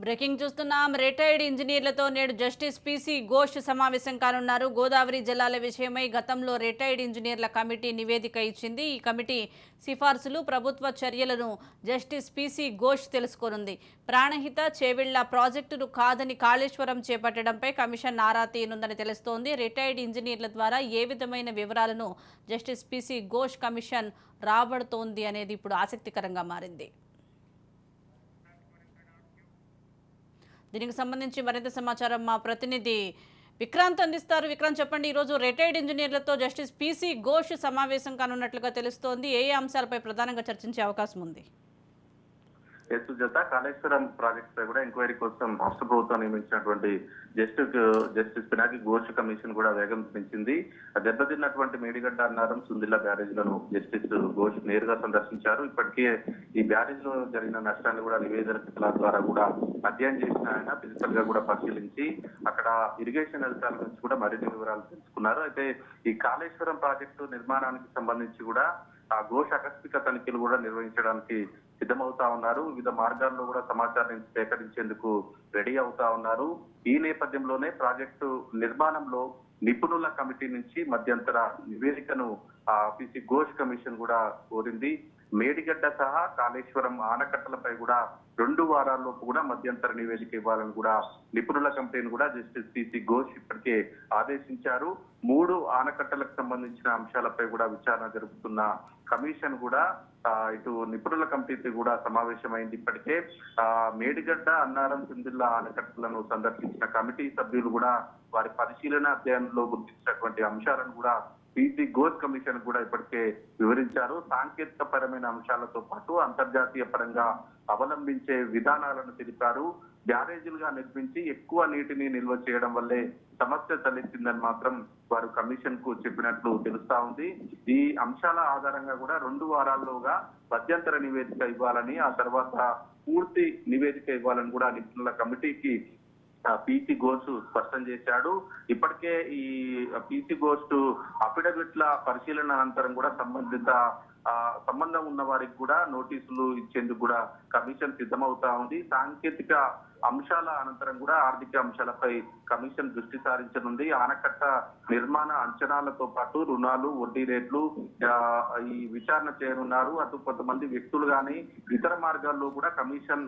Breaking చూస్తున్నాం. Retired ఇంజనీర్లతో నేడు justice PC Ghosh సమావేశం కానున్నారు. గోదావరి జలాల విషయమై గతంలో రిటైర్డ్ ఇంజనీర్ల కమిటీ నివేదిక ఇచ్చింది. ఈ కమిటీ సిఫార్సులు, ప్రభుత్వ చర్యలను జస్టిస్ పిసి ఘోష్ తెలుసుకోనుంది. ప్రాణహిత, చేవెళ్ల ప్రాజెక్టును కాదని కాళేశ్వరం చేపట్టడంపై కమిషన్ ఆరా తీయనుందని తెలుస్తోంది. రిటైర్డ్ ఇంజనీర్ల ద్వారా ఏ విధమైన వివరాలను జస్టిస్ పిసి ఘోష్ కమిషన్ రాబడుతోంది అనేది ఇప్పుడు ఆసక్తికరంగా మారింది. దీనికి సంబంధించి మరింత సమాచారం మా ప్రతినిధి విక్రాంత్ అందిస్తారు. విక్రాంత్, చెప్పండి. ఈరోజు రిటైర్డ్ ఇంజనీర్లతో జస్టిస్ పిసి ఘోష్ సమావేశం కానున్నట్లుగా తెలుస్తోంది. ఏ అంశాలపై ప్రధానంగా చర్చించే అవకాశం ఉంది? సుజాత, కాళేశ్వరం ప్రాజెక్ట్ పై కూడా ఎంక్వైరీ కోసం రాష్ట్ర ప్రభుత్వం నియమించినటువంటి జస్టిస్ పినాకి ఘోష్ కమిషన్ కూడా వేగం పెంచింది. దెబ్బతిన్నటువంటి మేడిగడ్డ అన్నారం, సుందిల్ల బ్యారేజ్లను జస్టిస్ ఘోష్ నేరుగా సందర్శించారు. ఇప్పటికే ఈ బ్యారేజ్ లో జరిగిన నష్టాన్ని కూడా నివేదికల ద్వారా కూడా అధ్యయనం చేసిన ఆయన ఫిజికల్ గా కూడా పరిశీలించి అక్కడ ఇరిగేషన్ అధికారుల నుంచి కూడా మరిన్ని వివరాలు తెలుసుకున్నారు. అయితే ఈ కాళేశ్వరం ప్రాజెక్టు నిర్మాణానికి సంబంధించి కూడా ఆ ఘోష్ ఆకస్మిక తనిఖీలు కూడా నిర్వహించడానికి సిద్ధమవుతా ఉన్నారు. వివిధ మార్గాల్లో కూడా సమాచారాన్ని సేకరించేందుకు రెడీ అవుతా ఉన్నారు. ఈ నేపథ్యంలోనే ప్రాజెక్టు నిర్మాణంలో నిపుణుల కమిటీ నుంచి మధ్యంతర నివేదికను పిసి ఘోష్ కమిషన్ కూడా కోరింది. మేడిగడ్డ సహా కాళేశ్వరం ఆనకట్టలపై కూడా 2 వారాల్లోపు కూడా మధ్యంతర నివేదిక ఇవ్వాలని కూడా నిపుణుల కమిటీని కూడా జస్టిస్ పిసి ఘోష్ ఇప్పటికే ఆదేశించారు. 3 ఆనకట్టలకు సంబంధించిన అంశాలపై కూడా విచారణ జరుపుతున్న కమిషన్ కూడా ఇటు నిపుణుల కమిటీతో కూడా సమావేశమైంది. ఇప్పటికే మేడిగడ్డ, అన్నారం, సిందిల్ల ఆనకట్టలను సందర్శించిన కమిటీ సభ్యులు కూడా వారి పరిశీలన అధ్యయనంలో గుర్తించినటువంటి అంశాలను కూడా పిసి ఘోష్ కమిషన్ కూడా ఇప్పటికే వివరించారు. సాంకేతిక పరమైన అంశాలతో పాటు అంతర్జాతీయ పరంగా అవలంబించే విధానాలను తెలిపారు. బ్యారేజీలుగా నిర్మించి ఎక్కువ నీటిని నిల్వ చేయడం వల్లే సమస్య తలెత్తిందని మాత్రం వారు కమిషన్ కు చెప్పినట్లు తెలుస్తా ఉంది. ఈ అంశాల ఆధారంగా కూడా 2 వారాల్లోగా మధ్యంతర నివేదిక ఇవ్వాలని, ఆ తర్వాత పూర్తి నివేదిక ఇవ్వాలని కూడా నిపుణుల కమిటీకి పిసి ఘోష్ స్పష్టం చేశాడు. ఇప్పటికే ఈ పిసి ఘోష్ అఫిడవిట్ల పరిశీలన అనంతరం కూడా సంబంధం ఉన్న వారికి కూడా నోటీసులు ఇచ్చేందుకు కూడా కమిషన్ సిద్ధమవుతా ఉంది. సాంకేతిక అంశాల అనంతరం కూడా ఆర్థిక అంశాలపై కమిషన్ దృష్టి సారించనుంది. ఆనకట్ట నిర్మాణ అంచనాలతో పాటు రుణాలు, వడ్డీ రేట్లు ఈ విచారణ చేయనున్నారు. అటు కొంతమంది వ్యక్తులు గాని ఇతర మార్గాల్లో కూడా కమిషన్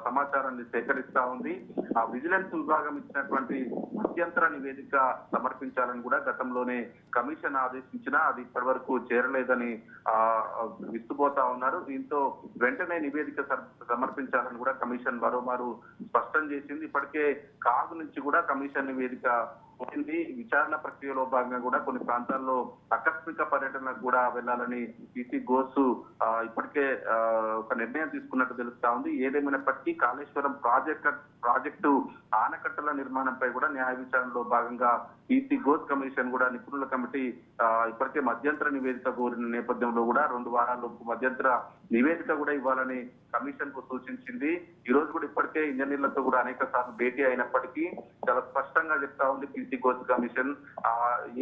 సమాచారాన్ని సేకరిస్తా ఉంది. ఆ విజిలెన్స్ విభాగం ఇచ్చినటువంటి మధ్యంతర నివేదిక సమర్పించాలని కూడా గతంలోనే కమిషన్ ఆదేశించినా అది ఇప్పటి వరకు చేరలేదని విస్తుపోతా ఉన్నారు. దీంతో వెంటనే నివేదిక సమర్పించాలని కూడా కమిషన్ మరోమారు స్పష్టం చేసింది. ఇప్పటికే కాగు నుంచి కూడా కమిషన్ నివేదిక పోయింది. విచారణ ప్రక్రియలో భాగంగా కూడా కొన్ని ప్రాంతాల్లో ఆకస్మిక పర్యటనకు కూడా వెళ్లాలని పిసి ఘోష్ ఇప్పటికే ఒక నిర్ణయం తీసుకున్నట్టు తెలుస్తా ఉంది. ఏదేమైనప్పటికీ కాళేశ్వరం ప్రాజెక్టు ఆనకట్టల నిర్మాణంపై కూడా న్యాయ విచారణలో భాగంగా పిసి ఘోష్ కమిషన్ కూడా నిపుణుల కమిటీ ఇప్పటికే మధ్యంతర నివేదిక కోరిన నేపథ్యంలో కూడా 2 వారాల్లోపు మధ్యంతర నివేదిక కూడా ఇవ్వాలని కమిషన్ కు సూచించింది. ఈ రోజు కూడా ఇప్పటికే ఇంజనీర్లతో కూడా అనేక సార్లు భేటీ అయినప్పటికీ చాలా స్పష్టంగా చెప్తా ఉంది పిసి ఘోష్ కమిషన్,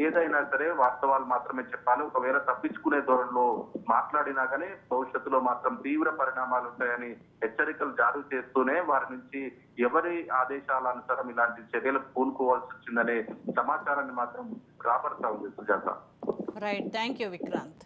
ఏదైనా సరే వాస్తవాలు మాత్రమే చెప్పాలి. ఒకవేళ తప్పించుకునే ధోరణిలో మాట్లాడినా కానీ భవిష్యత్తులో మాత్రం తీవ్ర పరిణామాలు ఉంటాయని హెచ్చరికలు జారీ చేస్తూనే వారి నుంచి ఎవరి ఆదేశాల అనుసారం ఇలాంటి చర్యలకు పూనుకోవాల్సి వచ్చిందనే సమాచారాన్ని మాత్రం రాబడతా ఉంది. Sujatha, right, thank you Vikrant.